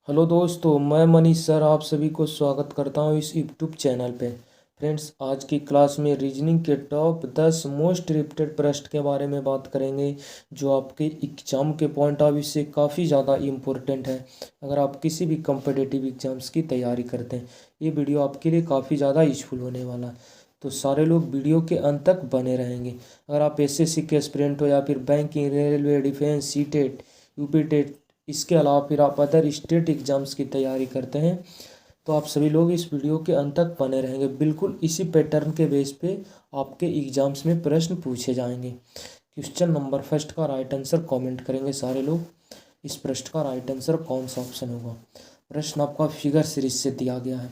Hello दोस्तों, मैं Manish sir आप सभी को स्वागत करता हूं इस यूट्यूब चैनल पे। फ्रेंड्स, आज की क्लास में रीजनिंग के टॉप 10 मोस्ट रिपीटेड प्रश्न के बारे में बात करेंगे, जो आपके एग्जाम के पॉइंट ऑफ व्यू से काफ़ी ज़्यादा इम्पोर्टेंट है। अगर आप किसी भी कम्पिटिटिव एग्जाम्स की तैयारी करते हैं, ये वीडियो आपके लिए काफ़ी ज़्यादा यूजफुल होने वाला है। तो सारे लोग वीडियो के अंत तक बने रहेंगे। अगर आप एसएससी के एस्पिरेंट हो या फिर banking, railway, defence, CTET, UP TET, इसके अलावा फिर आप अदर स्टेट एग्ज़ाम्स की तैयारी करते हैं, तो आप सभी लोग इस वीडियो के अंत तक बने रहेंगे। बिल्कुल इसी पैटर्न के बेस पे आपके एग्ज़ाम्स में प्रश्न पूछे जाएंगे। क्वेश्चन नंबर फर्स्ट का राइट आंसर कमेंट करेंगे सारे लोग। इस प्रश्न का राइट आंसर कौन सा ऑप्शन होगा? प्रश्न आपका फिगर सीरीज से दिया गया है।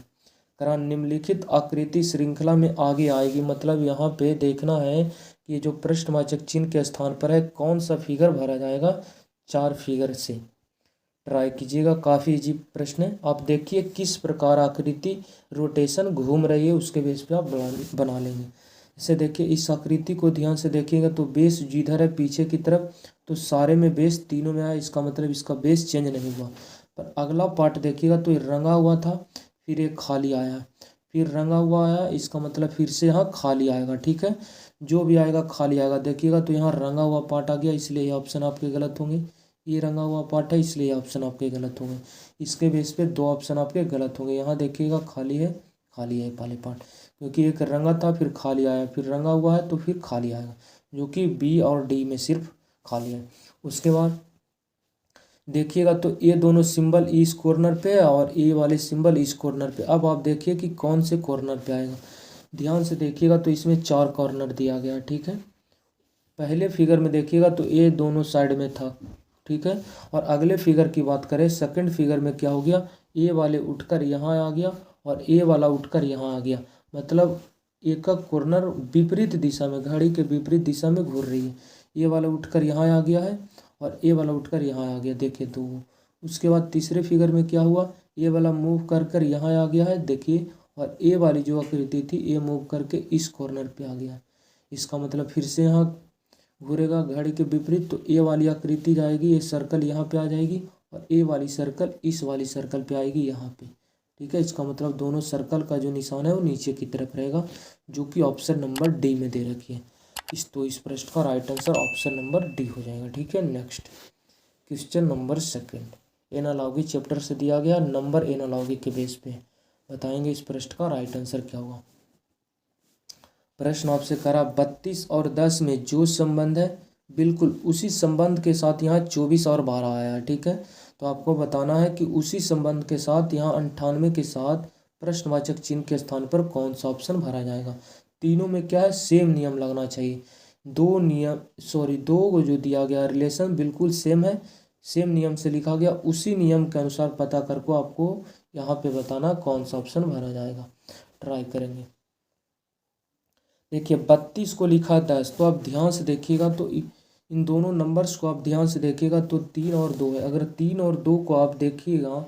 करा निम्नलिखित आकृति श्रृंखला में आगे आएगी। मतलब यहाँ पे देखना है कि जो प्रश्नवाचक चिन्ह के स्थान पर है कौन सा फिगर भरा जाएगा। 4 फिगर से ट्राई कीजिएगा, काफ़ी इजी प्रश्न है। आप देखिए किस प्रकार आकृति रोटेशन घूम रही है, उसके बेस पे आप बना लेंगे। जैसे देखिए इस आकृति को ध्यान से देखिएगा तो बेस जिधर है पीछे की तरफ, तो सारे में बेस तीनों में आया, इसका मतलब इसका बेस चेंज नहीं हुआ। पर अगला पार्ट देखिएगा तो ये रंगा हुआ था, फिर ये खाली आया, फिर रंगा हुआ आया, इसका मतलब फिर से यहाँ खाली आएगा। ठीक है, जो भी आएगा खाली आएगा। देखिएगा तो यहाँ रंगा हुआ पार्ट आ गया, इसलिए ये ऑप्शन आपके गलत होंगे। ये रंगा हुआ पार्ट है, इसलिए ऑप्शन आपके गलत होंगे। इसके बेस पे 2 ऑप्शन आपके गलत होंगे। यहाँ देखिएगा खाली है पहले पार्ट, क्योंकि एक रंगा था फिर खाली आया, फिर रंगा हुआ है तो फिर खाली आएगा, जो कि बी और डी में सिर्फ खाली है। उसके बाद देखिएगा तो ये दोनों सिंबल इस कॉर्नर पे है और ये वाले सिंबल इस कॉर्नर पे। अब आप देखिए कि कौन से कॉर्नर पे आएगा। ध्यान से देखिएगा तो इसमें 4 कॉर्नर दिया गया है। ठीक है, पहले फिगर में देखिएगा तो ये दोनों साइड में था। ठीक है, और अगले फिगर की बात करें, सेकंड फिगर में क्या हो गया, ए वाले उठकर यहाँ आ गया और ए वाला उठकर यहाँ आ गया। मतलब एक का कॉर्नर विपरीत दिशा में, घड़ी के विपरीत दिशा में घूर रही है। ये वाला उठकर यहाँ आ गया है और ए वाला उठकर यहाँ आ गया, देखिए तो। उसके बाद तीसरे फिगर में क्या हुआ, ये वाला मूव कर कर यहाँ आ गया है, देखिए, और ए वाली जो आकृति थी ये मूव करके इस कॉर्नर पे आ गया। इसका मतलब फिर से यहाँ घूरेगा घड़ी के विपरीत, तो ए वाली आकृति जाएगी, ये सर्कल यहाँ पे आ जाएगी और ए वाली सर्कल इस वाली सर्कल पे आएगी यहाँ पे। ठीक है, इसका मतलब दोनों सर्कल का जो निशान है वो नीचे की तरफ रहेगा, जो कि ऑप्शन नंबर डी में दे रखी है। इस प्रश्न का right answer option number D हो जाएगा। ठीक है, next question number second, analogy chapter से दिया गया नंबर एनालॉजी के बेस पे बताएंगे इस प्रश्न का राइट आंसर क्या होगा। प्रश्न आपसे करा 32 और 10 में जो संबंध है बिल्कुल उसी संबंध के साथ यहाँ 24 और 12 आया है। ठीक है, तो आपको बताना है कि उसी संबंध के साथ यहाँ 98 के साथ प्रश्नवाचक चिन्ह के स्थान पर कौन सा ऑप्शन भरा जाएगा। तीनों में क्या है, सेम नियम लगना चाहिए। दो को जो दिया गया रिलेशन बिल्कुल सेम है, सेम नियम से लिखा गया, उसी नियम के अनुसार पता करके आपको यहाँ पे बताना कौन सा ऑप्शन भरा जाएगा। ट्राई करेंगे। देखिए 32 को लिखा 10, तो आप ध्यान से देखिएगा तो इन दोनों नंबर्स को आप ध्यान से देखिएगा तो 3 और 2 है। अगर 3 और 2 को आप देखिएगा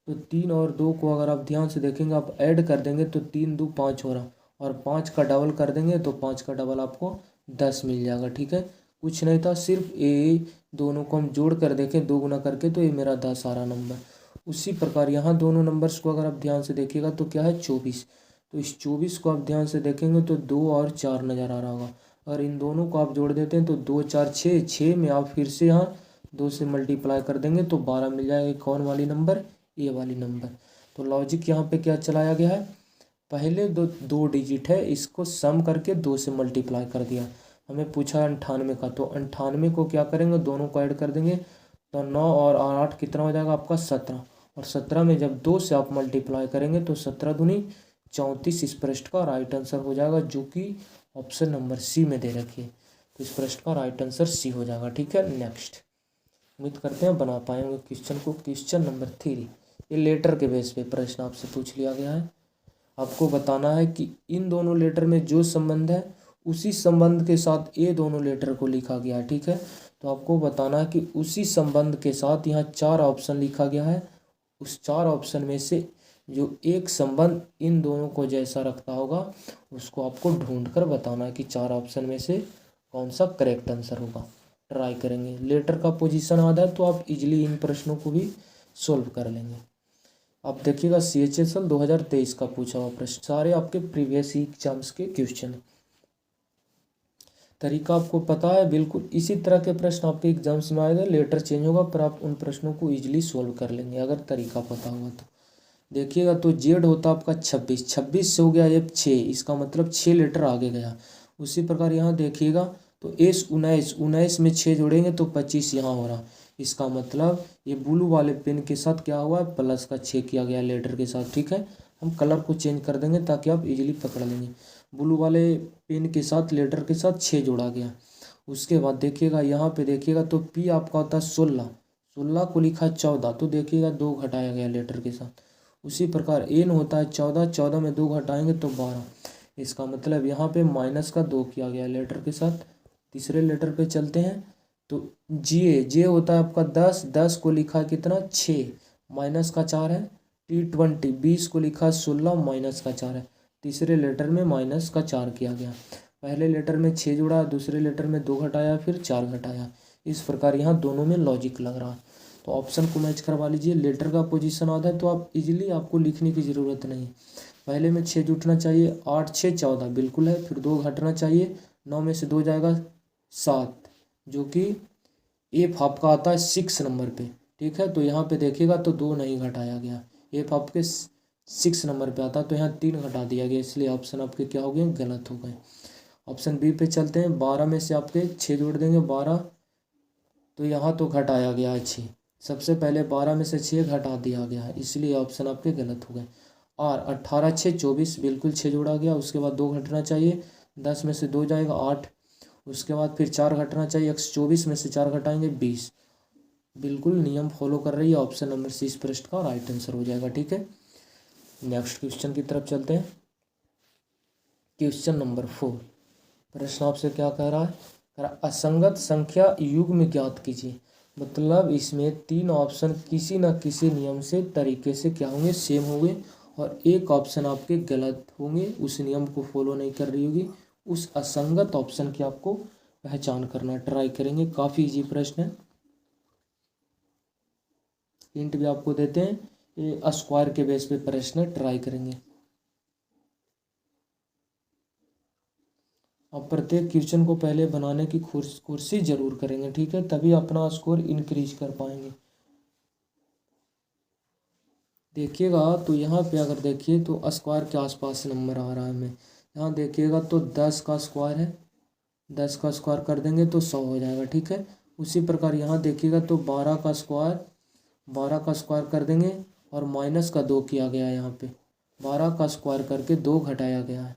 तो 3 और 2 को अगर आप ध्यान से देखेंगे, आप ऐड कर देंगे तो 3 2 5 हो रहा, और 5 का डबल कर देंगे तो 5 का डबल आपको 10 मिल जाएगा। ठीक है, कुछ नहीं था, सिर्फ ए दोनों को हम जोड़ कर देखें 2 गुना करके, तो ये मेरा 10 आ रहा नंबर। उसी प्रकार यहाँ दोनों नंबर्स को अगर आप ध्यान से देखिएगा तो क्या है 24, तो इस 24 को आप ध्यान से देखेंगे तो 2 और 4 नज़र आ रहा होगा। अगर इन दोनों को आप जोड़ देते हैं तो 2 4 6, 6 में आप फिर से यहाँ 2 से मल्टीप्लाई कर देंगे तो 12 मिल जाएगा। कौन वाली नंबर, ए वाली नंबर। तो लॉजिक यहाँ पे क्या चलाया गया है, पहले दो डिजिट है, इसको सम करके 2 से मल्टीप्लाई कर दिया। हमें पूछा है 98 का, तो 98 को क्या करेंगे, दोनों को ऐड कर देंगे तो 9 और 8 कितना हो जाएगा आपका 17, और 17 में जब 2 से आप मल्टीप्लाई करेंगे तो 17 दूनी 34 इस प्रश्न का राइट आंसर हो जाएगा, जो कि ऑप्शन नंबर सी में दे रखी है। तो इस प्रश्न का राइट आंसर सी हो जाएगा। ठीक है, नेक्स्ट उम्मीद करते हैं बना पाएंगे क्वेश्चन को। क्वेश्चन नंबर 3, ये लेटर के बेस पे प्रश्न आपसे पूछ लिया गया है। आपको बताना है कि इन दोनों लेटर में जो संबंध है उसी संबंध के साथ ये दोनों लेटर को लिखा गया है। ठीक है, तो आपको बताना है कि उसी संबंध के साथ यहाँ 4 ऑप्शन लिखा गया है, उस 4 ऑप्शन में से जो एक संबंध इन दोनों को जैसा रखता होगा उसको आपको ढूंढ कर बताना है कि 4 ऑप्शन में से कौन सा करेक्ट आंसर होगा। ट्राई करेंगे। लेटर का पोजीशन आधा है तो आप इजीली इन प्रश्नों को भी सोल्व कर लेंगे। अब देखिएगा CHSL 2023 का पूछा हुआ प्रश्न, सारे आपके प्रीवियस ही एग्जाम्स के क्वेश्चन है। तरीका आपको पता है, बिल्कुल इसी तरह के प्रश्न आपके एग्जाम्स में आएगा, लेटर चेंज होगा पर आप उन प्रश्नों को इजीली सोल्व कर लेंगे अगर तरीका पता होगा तो। देखिएगा तो जेड होता आपका 26, 26 से हो गया ये 6, इसका मतलब 6 लेटर आगे गया। उसी प्रकार यहाँ देखिएगा तो एस 19, 19 में 6 जोड़ेंगे तो 25 यहाँ हो रहा। इसका मतलब ये ब्लू वाले पेन के साथ क्या हुआ है, प्लस का 6 किया गया लेटर के साथ। ठीक है, हम कलर को चेंज कर देंगे ताकि आप इजीली पकड़ लेंगे। ब्लू वाले पेन के साथ लेटर के साथ 6 जोड़ा गया। उसके बाद देखिएगा यहाँ पे देखिएगा तो पी आपका होता है 16, 16 को लिखा 14 तो देखिएगा 2 घटाया गया लेटर के साथ। उसी प्रकार एन होता है 14, 14 में 2 घटाएंगे तो 12। इसका मतलब यहाँ पे माइनस का 2 किया गया लेटर के साथ। तीसरे लेटर पे चलते हैं तो जे होता है आपका 10, 10 को लिखा कितना 6, माइनस का 4 है। T20, 20 को लिखा 16, माइनस का 4 है। तीसरे लेटर में माइनस का 4 किया गया। पहले लेटर में 6 जोड़ा, दूसरे लेटर में 2 घटाया, फिर 4 घटाया। इस प्रकार यहाँ दोनों में लॉजिक लग रहा है तो ऑप्शन को मैच करवा लीजिए। लेटर का पोजीशन आता है तो आप इजीली आपको लिखने की ज़रूरत नहीं। पहले में 6 जुटना चाहिए, 8 6 14 बिल्कुल है, फिर 2 घटना चाहिए, 9 में से 2 जाएगा 7, जो कि एफ आपका आता है 6 नंबर पे। ठीक है, तो यहाँ पे देखिएगा तो 2 नहीं घटाया गया, एफ आपके 6 नंबर पे आता है तो यहाँ 3 घटा दिया गया, इसलिए ऑप्शन आपके क्या हो गए, गलत हो गए। ऑप्शन बी पे चलते हैं। 12 में से आपके 6 जोड़ देंगे 12, तो यहाँ तो घटाया गया है 6। सबसे पहले 12 में से 6 घटा दिया गया है, इसलिए ऑप्शन आपके गलत हो गए। और 18 6 24 बिल्कुल 6 जोड़ा गया। उसके बाद 2 घटना चाहिए, 10 में से 2 जाएगा 8। उसके बाद फिर 4 घटना चाहिए, 124 में से 4 घटाएंगे 20। बिल्कुल नियम फॉलो कर रही है। ऑप्शन नंबर सी इस प्रश्न का राइट आंसर हो जाएगा। ठीक है, नेक्स्ट क्वेश्चन की तरफ चलते हैं। क्वेश्चन नंबर 4, प्रश्न आपसे क्या कह रहा है, असंगत संख्या युग्म ज्ञात कीजिए। मतलब इसमें 3 ऑप्शन किसी न किसी नियम से तरीके से क्या होंगे, सेम होंगे, और एक ऑप्शन आपके गलत होंगे, उस नियम को फॉलो नहीं कर रही होगी। उस असंगत ऑप्शन की आपको पहचान करना ट्राई करेंगे। काफ़ी इजी प्रश्न है, हिंट भी आपको देते हैं, ये स्क्वायर के बेस पे प्रश्न ट्राई करेंगे। अब प्रत्येक क्वेश्चन को पहले बनाने की कोशिश जरूर करेंगे। ठीक है, तभी अपना स्कोर इंक्रीज कर पाएंगे। देखिएगा तो यहाँ पे अगर देखिए तो स्क्वायर के आसपास नंबर आ रहा है हमें। यहाँ देखिएगा तो 10 का स्क्वायर है, 10 का स्क्वायर कर देंगे तो 100 हो जाएगा। ठीक है, उसी प्रकार यहाँ देखिएगा तो 12 का स्क्वायर, 12 का स्क्वायर कर देंगे और माइनस का 2 किया गया है। यहाँ पे 12 का स्क्वायर करके 2 घटाया गया है।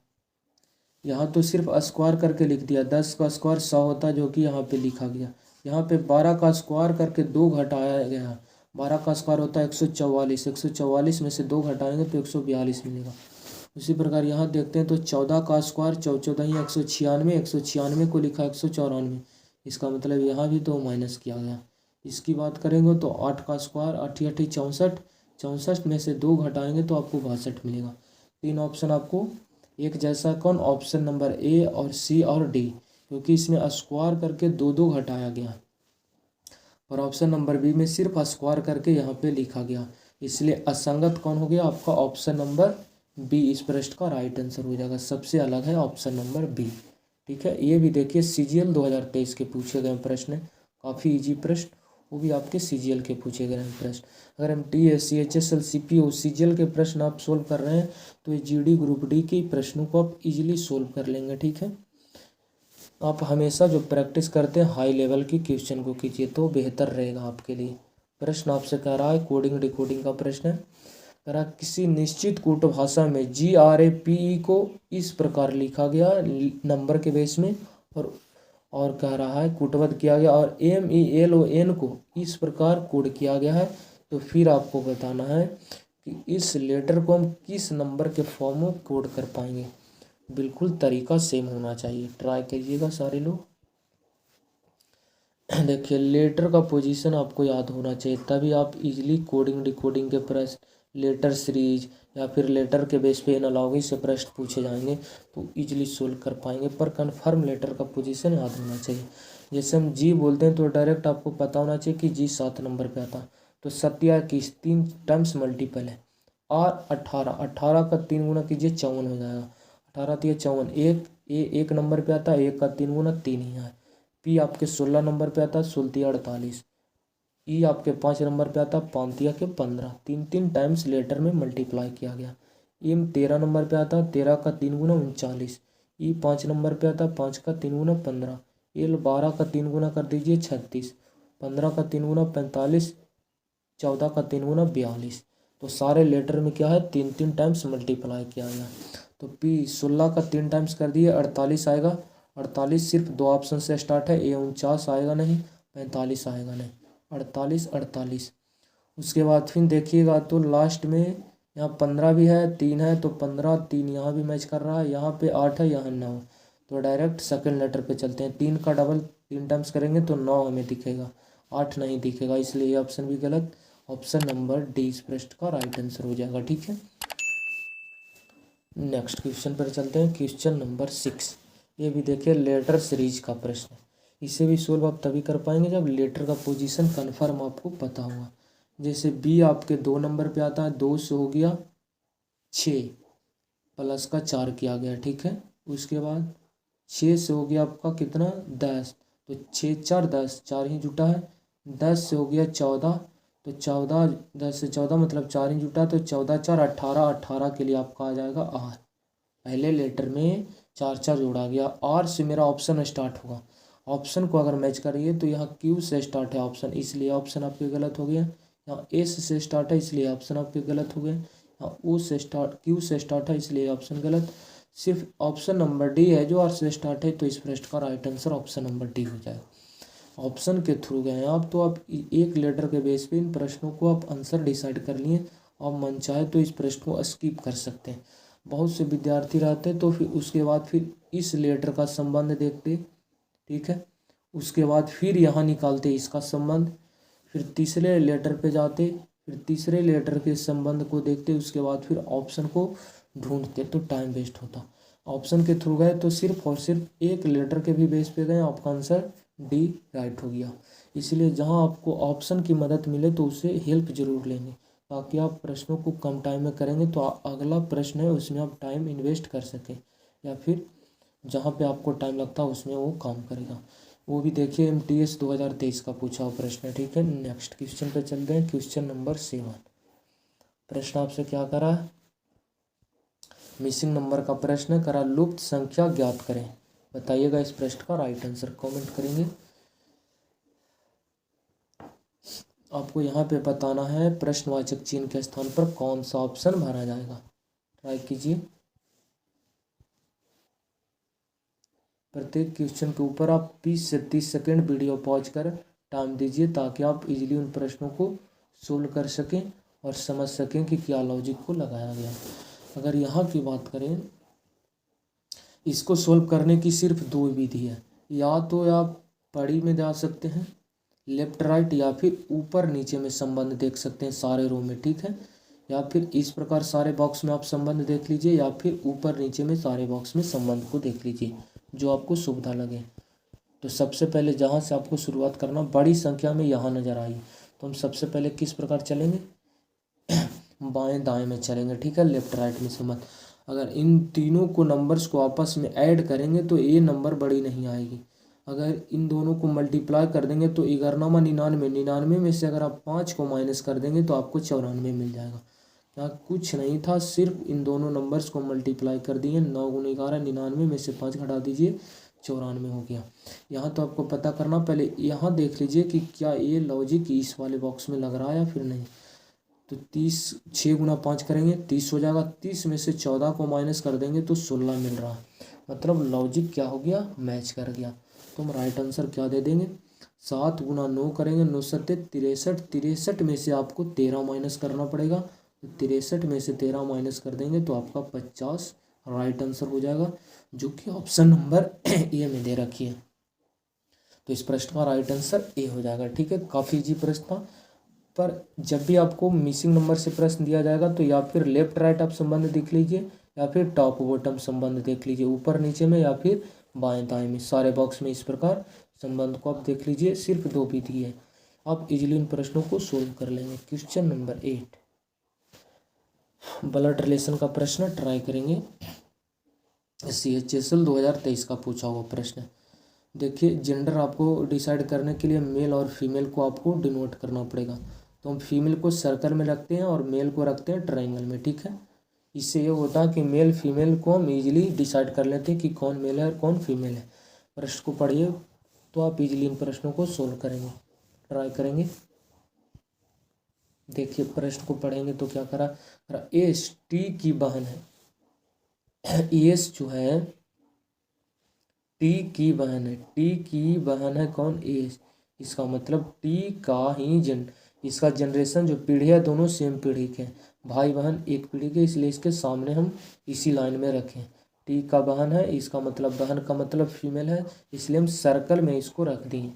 यहाँ तो सिर्फ स्क्वायर करके लिख दिया, 10 का स्क्वायर 100 होता है, जो कि यहाँ पे लिखा गया। यहाँ पे 12 का स्क्वायर करके 2 घटाया गया। 12 का स्क्वायर होता है 144, 144 में से 2 घटाएंगे तो 142 मिलेगा। उसी प्रकार यहाँ देखते हैं तो 14 का स्क्वायर 14 ही 196, 196 को लिखा 194, इसका मतलब यहाँ भी तो माइनस किया गया। इसकी बात करेंगे तो 8 का स्क्वायर 8 8 64, 64 में से 2 घटाएंगे तो आपको 62 मिलेगा। 3 ऑप्शन आपको एक जैसा कौन, ऑप्शन नंबर ए और सी और डी, क्योंकि इसमें स्क्वायर करके 2 2 घटाया गया, और ऑप्शन नंबर बी में सिर्फ स्क्वायर करके यहाँ पे लिखा गया, इसलिए असंगत कौन हो गया आपका, ऑप्शन नंबर बी इस प्रश्न का राइट आंसर हो जाएगा। सबसे अलग है ऑप्शन नंबर बी। ठीक है, ये भी देखिए CGL 2023 के पूछे गए प्रश्न है, काफ़ी इजी प्रश्न, वो भी आपके CGL के पूछे गए हैं प्रश्न। अगर हम TS CHSL CPO CGL के प्रश्न आप सोल्व कर रहे हैं तो ये GD ग्रुप डी के प्रश्नों को आप इजीली सोल्व कर लेंगे। ठीक है, आप हमेशा जो प्रैक्टिस करते हैं हाई लेवल की क्वेश्चन को कीजिए तो बेहतर रहेगा आपके लिए। प्रश्न आपसे कह रहा है कोडिंग डिकोडिंग का प्रश्न है, कह रहा किसी निश्चित कूट भाषा में GRAPE को इस प्रकार लिखा गया नंबर के बेस में, और कह रहा है कूटबद्ध किया गया, और MELON को इस प्रकार कोड किया गया है। तो फिर आपको बताना है कि इस लेटर को हम किस नंबर के फॉर्म में कोड कर पाएंगे। बिल्कुल तरीका सेम होना चाहिए, ट्राई कीजिएगा सारे लोग। देखिए लेटर का पोजीशन आपको याद होना चाहिए, तभी आप इजीली कोडिंग डिकोडिंग के प्रश्न, लेटर सीरीज या फिर लेटर के बेस पे एनालॉजी से प्रश्न पूछे जाएंगे तो इजीली सोल्व कर पाएंगे। पर कन्फर्म लेटर का पोजीशन याद होना चाहिए। जैसे हम जी बोलते हैं तो डायरेक्ट आपको पता होना चाहिए कि जी 7 नंबर पे आता, तो सत्या की 3 टर्म्स मल्टीपल है, और 18, 18 का 3 गुना कीजिए 54 हो जाएगा। 18 तिया 54, एक नंबर पे आता है, 1 का 3 गुना 3 ही है। पी आपके 16 नंबर पे आता है, 16 तिया 48। ई आपके 5 नंबर पे आता है, 5 तिया के 15, 3 टाइम्स लेटर में मल्टीप्लाई किया गया। एम 13 नंबर पे आता है, 13 का 3 गुना 39। ई 5 नंबर पे आता है, 5 का 3 गुना 15। एल 12 का 3 गुना कर दीजिए 36। 15 का 3 गुना 45। 14 का 3 गुना 42। तो सारे लेटर में क्या है, 3 टाइम्स मल्टीप्लाई किया गया। तो पी 16 का 3 टाइम्स कर दिए 48 आएगा। 48 सिर्फ 2 ऑप्शन से स्टार्ट है, ए 49 आएगा नहीं, 45 आएगा नहीं। 48 48। उसके बाद फिर देखिएगा तो लास्ट में यहाँ 15 भी है, 3 है, तो 15 3 यहाँ भी मैच कर रहा है, यहाँ पे 8 है, यहाँ 9। तो डायरेक्ट सेकंड लेटर पे चलते हैं। 3 का डबल 3 टाइम्स करेंगे तो 9 हमें दिखेगा, 8 नहीं दिखेगा, इसलिए ये ऑप्शन भी गलत। ऑप्शन नंबर डी इस प्रश्न का राइट आंसर हो जाएगा। ठीक है, नेक्स्ट क्वेश्चन पर चलते हैं। क्वेश्चन नंबर 6, ये भी देखिए लेटर सीरीज का प्रश्न है। इसे भी सोल्व आप तभी कर पाएंगे जब लेटर का पोजीशन कन्फर्म आपको पता होगा। जैसे बी आपके 2 नंबर पे आता है, 2 से हो गया 6 प्लस का 4 किया गया। ठीक है, उसके बाद 6 से हो गया आपका कितना, 10, तो 6 4 10, 4 ही जुटा है। 10 से हो गया 14, तो 14, 10 से 14 मतलब 4 ही जुटा, तो 14 4 18, 18 के लिए आपका आ जाएगा आर। पहले लेटर में 4 4 जोड़ा गया। आर से मेरा ऑप्शन स्टार्ट होगा। ऑप्शन को अगर मैच करिए तो यहाँ क्यू से स्टार्ट है ऑप्शन, इसलिए ऑप्शन आपके गलत हो गया। यहाँ एस से स्टार्ट है, इसलिए ऑप्शन आपके गलत हो गए। यहाँ ओ से स्टार्ट, क्यू से स्टार्ट है, इसलिए ऑप्शन गलत। सिर्फ ऑप्शन नंबर डी है जो आर से स्टार्ट है, तो इस प्रश्न का right answer option number D हो जाएगा। ऑप्शन के थ्रू गए हैं आप, तो आप एक लेटर के बेस पे इन प्रश्नों को आप आंसर डिसाइड कर लिए। आप मन चाहे तो इस प्रश्न को स्किप कर सकते हैं। बहुत से विद्यार्थी रहते हैं तो फिर उसके बाद फिर इस लेटर का संबंध देखते, ठीक है, उसके बाद फिर यहाँ निकालते इसका संबंध, फिर तीसरे लेटर पे जाते, फिर तीसरे लेटर के संबंध को देखते, उसके बाद फिर ऑप्शन को ढूंढते, तो टाइम वेस्ट होता। ऑप्शन के थ्रू गए तो सिर्फ और सिर्फ एक लेटर के भी बेस पे गए, आपका आंसर डी राइट हो गया। इसलिए जहां आपको ऑप्शन की मदद मिले तो उससे हेल्प जरूर लेंगे, ताकि आप प्रश्नों को कम टाइम में करेंगे तो अगला प्रश्न है उसमें आप टाइम इन्वेस्ट कर सकें, या फिर जहाँ पे आपको टाइम लगता है उसमें वो काम करेगा। वो भी देखिए MTS 2023 का पूछा हुआ प्रश्न है। ठीक है, नेक्स्ट क्वेश्चन पे चलते हैं। क्वेश्चन नंबर 7, प्रश्न आपसे क्या करा है, मिसिंग नंबर का प्रश्न करा, लुप्त संख्या ज्ञात करें। बताइएगा इस प्रश्न का राइट आंसर, कमेंट करेंगे। आपको यहाँ पे बताना है प्रश्नवाचक चिन्ह के स्थान पर कौन सा ऑप्शन भरा जाएगा। ट्राई कीजिए। प्रत्येक क्वेश्चन के ऊपर आप 20 से 30 सेकेंड वीडियो पॉज कर टाइम दीजिए, ताकि आप इजीली उन प्रश्नों को सोल्व कर सकें और समझ सकें कि क्या लॉजिक को लगाया गया। अगर यहाँ की बात करें, इसको सोल्व करने की सिर्फ 2 विधि है। या तो आप पढ़ी में जा सकते हैं लेफ्ट राइट, या फिर ऊपर नीचे में संबंध देख सकते हैं सारे रो में। ठीक है, या फिर इस प्रकार सारे बॉक्स में आप संबंध देख लीजिए, या फिर ऊपर नीचे में सारे बॉक्स में संबंध को देख लीजिए, जो आपको सुविधा लगे। तो सबसे पहले जहाँ से आपको शुरुआत करना, बड़ी संख्या में यहाँ नज़र आई, तो हम सबसे पहले किस प्रकार चलेंगे, बाएं दाएं में चलेंगे। ठीक है, लेफ्ट राइट में संबंध। अगर इन तीनों को नंबर्स को आपस में ऐड करेंगे तो ये नंबर बड़ी नहीं आएगी। अगर इन दोनों को मल्टीप्लाई कर देंगे तो 11 99, 99 में से अगर आप 5 को माइनस कर देंगे तो आपको 94 मिल जाएगा। यहाँ कुछ नहीं था, सिर्फ इन दोनों नंबर्स को मल्टीप्लाई कर दिए। 9 गुने 11, 99 में से 5 घटा दीजिए, 94 हो गया। यहाँ तो आपको पता करना, पहले यहाँ देख लीजिए कि क्या ये लॉजिक इस वाले बॉक्स में लग रहा है या फिर नहीं। तो 30, 6 गुना 5 करेंगे 30 हो जाएगा। 30 में से 14 को माइनस कर देंगे तो 16 मिल रहा है, मतलब लॉजिक क्या हो गया, मैच कर गया। तो हम राइट आंसर क्या दे देंगे, 7 गुना 9 करेंगे, 9 सत्ते 63, 63 में से आपको 13 माइनस करना पड़ेगा। तो 63 में से 13 माइनस कर देंगे तो आपका 50 राइट आंसर हो जाएगा, जो कि ऑप्शन नंबर ए में दे रखी है। तो इस प्रश्न का राइट आंसर ए हो जाएगा। ठीक है, काफ़ी इजी प्रश्न था। पर जब भी आपको मिसिंग नंबर से प्रश्न दिया जाएगा तो या फिर लेफ्ट राइट आप संबंध देख लीजिए, या फिर टॉप बॉटम संबंध देख लीजिए, ऊपर नीचे में या फिर बाएं दाएं में, सारे बॉक्स में इस प्रकार संबंध को आप देख लीजिए। सिर्फ 2 विधि है, आप इजीली इन प्रश्नों को सोल्व कर लेंगे। क्वेश्चन नंबर 8, ब्लड रिलेशन का प्रश्न ट्राई करेंगे। CHSL 2023 का पूछा हुआ प्रश्न। देखिए, जेंडर आपको डिसाइड करने के लिए मेल और फीमेल को आपको डिनोट करना पड़ेगा। तो हम फीमेल को सर्कल में रखते हैं और मेल को रखते हैं ट्रायंगल में, ठीक है। इससे ये होता है कि मेल फीमेल को हम इजीली डिसाइड कर लेते हैं कि कौन मेल है और कौन फीमेल है। प्रश्न को पढ़िए तो आप इजीली इन प्रश्नों को सोल्व करेंगे, ट्राई करेंगे। देखिए, प्रश्न को पढ़ेंगे तो क्या करा, एस टी की बहन है। एस जो है टी की बहन है, टी की बहन है कौन, एस। इसका मतलब टी का ही इसका जनरेशन जो पीढ़ी है दोनों सेम पीढ़ी के, भाई बहन एक पीढ़ी के, इसलिए इसके सामने हम इसी लाइन में रखें। टी का बहन है, इसका मतलब बहन का मतलब फीमेल है, इसलिए हम सर्कल में इसको रख दिए।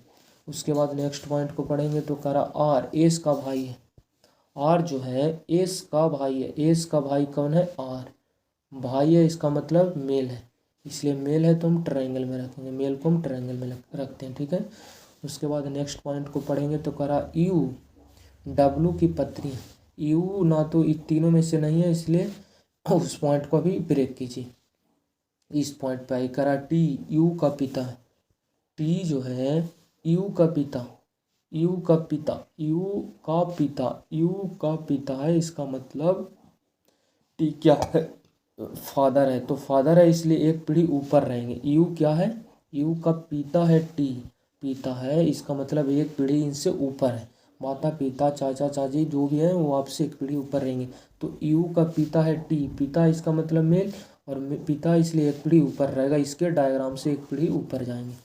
उसके बाद नेक्स्ट पॉइंट को पढ़ेंगे तो करा आर एस का भाई है। आर जो है एस का भाई है, एस का भाई कौन है, आर। भाई है इसका मतलब मेल है, इसलिए मेल है तो हम ट्रायंगल में रखेंगे, मेल को हम ट्रायंगल में रखते हैं, ठीक है। उसके बाद नेक्स्ट पॉइंट को पढ़ेंगे तो करा यू डब्लू की पत्नी है। यू ना तो इन तीनों में से नहीं है, इसलिए उस पॉइंट को भी ब्रेक कीजिए। इस पॉइंट पे आई करा टी यू का पिता है। टी जो है यू का पिता, यू का पिता, यू का पिता, यू का पिता है, इसका मतलब टी क्या है, फादर है। तो फादर है इसलिए एक पीढ़ी ऊपर रहेंगे। यू क्या है, यू का पिता है, टी पिता है, इसका मतलब एक पीढ़ी इनसे ऊपर है। माता पिता चाचा चाची जो भी है वो आपसे एक पीढ़ी ऊपर रहेंगे। तो यू का पिता है टी, पिता इसका मतलब मेल और पिता इसलिए एक पीढ़ी ऊपर रहेगा, इसके डायग्राम से एक पीढ़ी ऊपर जाएंगे।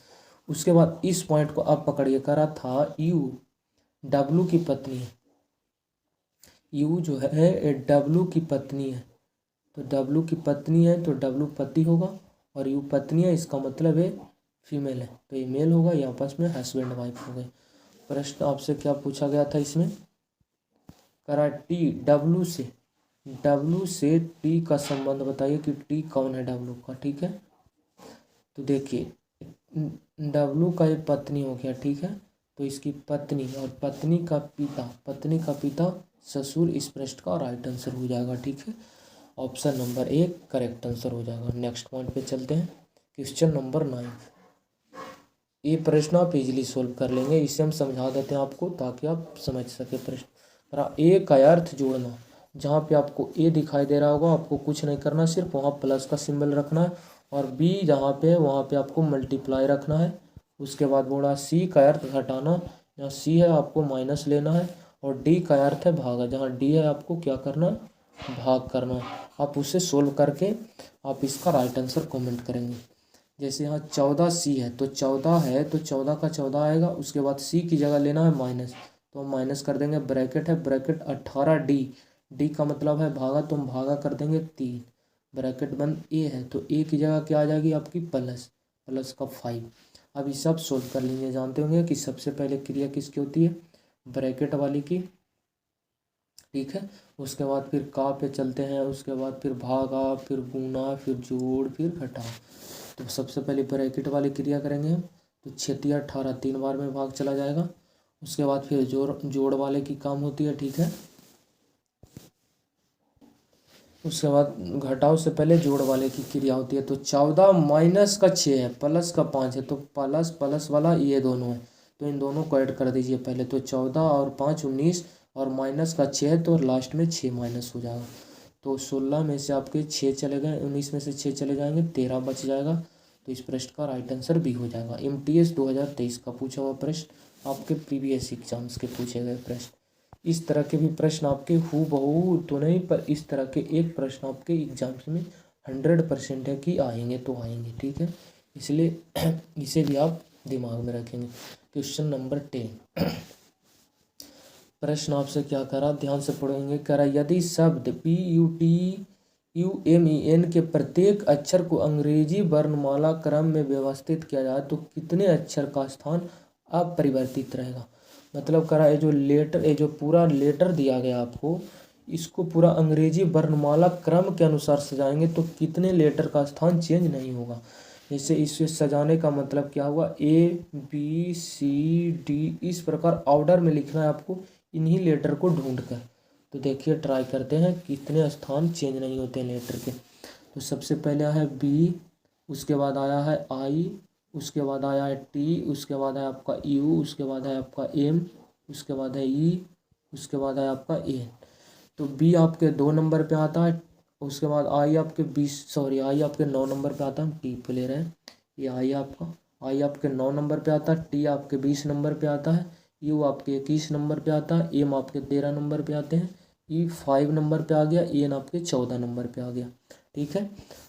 उसके बाद इस पॉइंट को आप पकड़िए, करा था यू डब्लू की पत्नी है। यू जो है डब्लू की पत्नी है, तो डब्लू की पत्नी है तो डब्लू पति होगा, और यू पत्नी है इसका मतलब है फीमेल है, तो ये मेल होगा, ये आपस में हस्बैंड वाइफ हो गए। प्रश्न आपसे क्या पूछा गया था इसमें, करा टी डब्लू से टी का संबंध बताइए कि टी कौन है डब्लू का, ठीक है। तो देखिए, डब्लू का एक पत्नी हो गया, ठीक है, तो इसकी पत्नी और पत्नी का पिता ससुर इस प्रश्न का राइट आंसर हो जाएगा, ठीक है। ऑप्शन नंबर 1 करेक्ट आंसर हो जाएगा। नेक्स्ट पॉइंट पे चलते हैं, क्वेश्चन नंबर 9। ये प्रश्न आप इजीली सोल्व कर लेंगे, इसे हम समझा देते हैं आपको ताकि आप समझ सके प्रश्न। ए का अर्थ जोड़ना, जहाँ पे आपको ए दिखाई दे रहा होगा आपको कुछ नहीं करना, सिर्फ वहाँ प्लस का सिंबल रखना है, और बी जहाँ पे है वहाँ पे आपको मल्टीप्लाई रखना है। उसके बाद बोला सी का अर्थ घटाना, जहाँ सी है आपको माइनस लेना है, और डी का अर्थ है भागा, जहाँ डी है आपको क्या करना है, भाग करना है। आप उसे सोल्व करके आप इसका राइट आंसर कमेंट करेंगे। जैसे यहाँ 14C है तो 14 है तो 14 का 14 आएगा, उसके बाद सी की जगह लेना है माइनस, तो हम माइनस कर देंगे, ब्रैकेट है ब्रैकेट 18D, डी का मतलब है भागा, तो हम भागा कर देंगे 3, ब्रैकेट बंद। ए है तो ए की जगह क्या आ जाएगी आपकी प्लस का 5। अब ये सब सोल्व कर लेंगे। जानते होंगे कि सबसे पहले क्रिया किसकी होती है, ब्रैकेट वाली की, ठीक है। उसके बाद फिर का पे चलते हैं, उसके बाद फिर भागा, फिर गुना, फिर जोड़, फिर घटा। तो सबसे पहले ब्रैकेट वाली क्रिया करेंगे हम, तो 6 18 3 बार में भाग चला जाएगा। उसके बाद फिर जोड़ वाले की काम होती है, ठीक है। उसके बाद घटाव से पहले जोड़ वाले की क्रिया होती है। तो 14 माइनस का 6 है, प्लस का 5 है, तो प्लस प्लस वाला ये दोनों है, तो इन दोनों को ऐड कर दीजिए पहले। तो 14 और 5 19, और माइनस का 6 है तो लास्ट में 6 माइनस हो जाएगा। तो 16 में से आपके 6 चले गए, 19 में से 6 चले जाएंगे, 13 बच जाएगा। तो इस प्रश्न का राइट आंसर बी हो जाएगा। MTS 2023 का पूछा हुआ प्रश्न, आपके प्रीवियस एग्जाम्स के पूछे गए प्रश्न। इस तरह के भी प्रश्न आपके हूबहू तो नहीं, पर इस तरह के एक प्रश्न आपके एग्जाम्स में 100% है कि आएंगे तो आएंगे, ठीक है। इसलिए इसे भी आप दिमाग में रखेंगे। क्वेश्चन नंबर 10 प्रश्न आपसे क्या करा, ध्यान से पढ़ेंगे। करा यदि शब्द PUTUMEN के प्रत्येक अक्षर को अंग्रेजी वर्णमाला क्रम में व्यवस्थित किया जाए तो कितने अक्षर का स्थान अपरिवर्तित रहेगा। मतलब करा ये जो लेटर, ये जो पूरा लेटर दिया गया आपको, इसको पूरा अंग्रेजी वर्णमाला क्रम के अनुसार सजाएंगे तो कितने लेटर का स्थान चेंज नहीं होगा। जैसे इसे सजाने का मतलब क्या हुआ, ABCD इस प्रकार ऑर्डर में लिखना है आपको, इन्हीं लेटर को ढूंढकर। तो देखिए ट्राई करते हैं कितने स्थान चेंज नहीं होते लेटर के। तो सबसे पहले है बी, उसके बाद आया है आई, उसके बाद आया है टी, उसके बाद है आपका यू, उसके बाद है आपका एम, उसके बाद है ई, उसके बाद है आपका एन। तो बी आपके 2 नंबर पे आता है, उसके बाद आई आपके 9 नंबर पे आता है। हम टी पे ले रहे हैं, ये आई आपके 9 नंबर पे आता है, टी आपके 20 नंबर पे आता है, यू आपके 21 नंबर पे आता है, एम आपके 13 नंबर पे आते हैं, ई 5 नंबर पे आ गया, एन आपके 14 नंबर पे आ गया। ठीक है,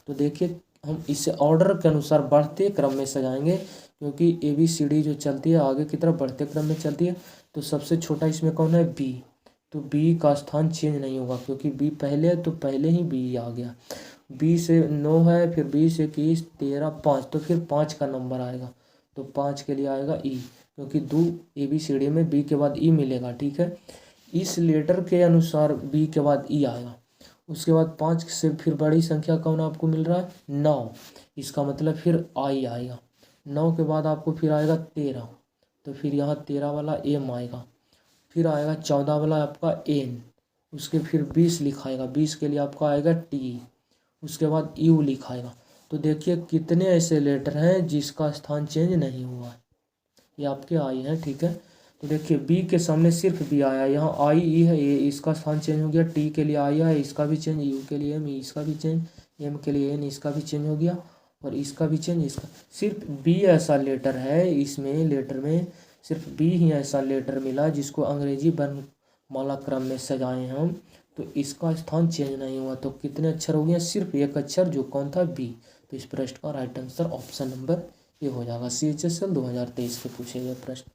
तो देखिए हम इसे ऑर्डर के अनुसार बढ़ते क्रम में सजाएंगे, क्योंकि ABCD जो चलती है आगे की तरफ बढ़ते क्रम में चलती है। तो सबसे छोटा इसमें कौन है? बी। तो बी का स्थान चेंज नहीं होगा, क्योंकि बी पहले है तो पहले ही बी आ गया। बी से 9 है, फिर 20, 21, 13, 5, तो फिर 5 का नंबर आएगा, तो 5 के लिए आएगा ई, क्योंकि 2 ABCD में बी के बाद ई मिलेगा। ठीक है, इस लेटर के अनुसार बी के बाद ई आएगा। उसके बाद 5 से फिर बड़ी संख्या कौन आपको मिल रहा है? 9, इसका मतलब फिर आई आएगा। 9 के बाद आपको फिर आएगा 13, तो फिर यहाँ 13 वाला एम आएगा, फिर आएगा 14 वाला आपका एन, उसके फिर 20 लिखाएगा, 20 के लिए आपका आएगा टी, उसके बाद यू लिखाएगा। तो देखिए कितने ऐसे लेटर हैं जिसका स्थान चेंज नहीं हुआ है, ये आपके आई हैं। ठीक है, तो देखिए बी के सामने सिर्फ बी आया, यहाँ आई ई है, ये इसका स्थान चेंज हो गया। टी के लिए आई है, इसका भी चेंज, यू के लिए एम, इसका भी चेंज, एम के लिए एन, इसका भी चेंज हो गया, और इसका भी चेंज, इसका। सिर्फ बी ऐसा लेटर है, इसमें लेटर में सिर्फ बी ही ऐसा लेटर मिला जिसको अंग्रेजी वर्णमाला क्रम में सजाए हम, तो इसका स्थान चेंज नहीं हुआ। तो कितने अक्षर हो गए? सिर्फ एक अक्षर, जो कौन था? बी। तो इस प्रश्न का राइट आंसर ऑप्शन नंबर ये हो जाएगा। CHSL 2023 के पूछे गए प्रश्न।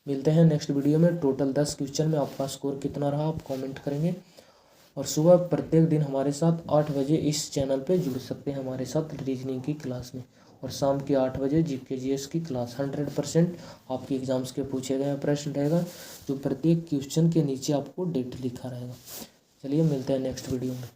मिलते हैं नेक्स्ट वीडियो में। टोटल 10 क्वेश्चन में आपका स्कोर कितना रहा आप कमेंट करेंगे, और सुबह प्रत्येक दिन हमारे साथ 8 बजे इस चैनल पे जुड़ सकते हैं हमारे साथ रीजनिंग की क्लास में, और शाम के 8 बजे GK GS की क्लास। 100% आपके एग्जाम्स के पूछे गए प्रश्न रहेगा, जो प्रत्येक क्वेश्चन के नीचे आपको डेट लिखा रहेगा। चलिए मिलते हैं नेक्स्ट वीडियो में।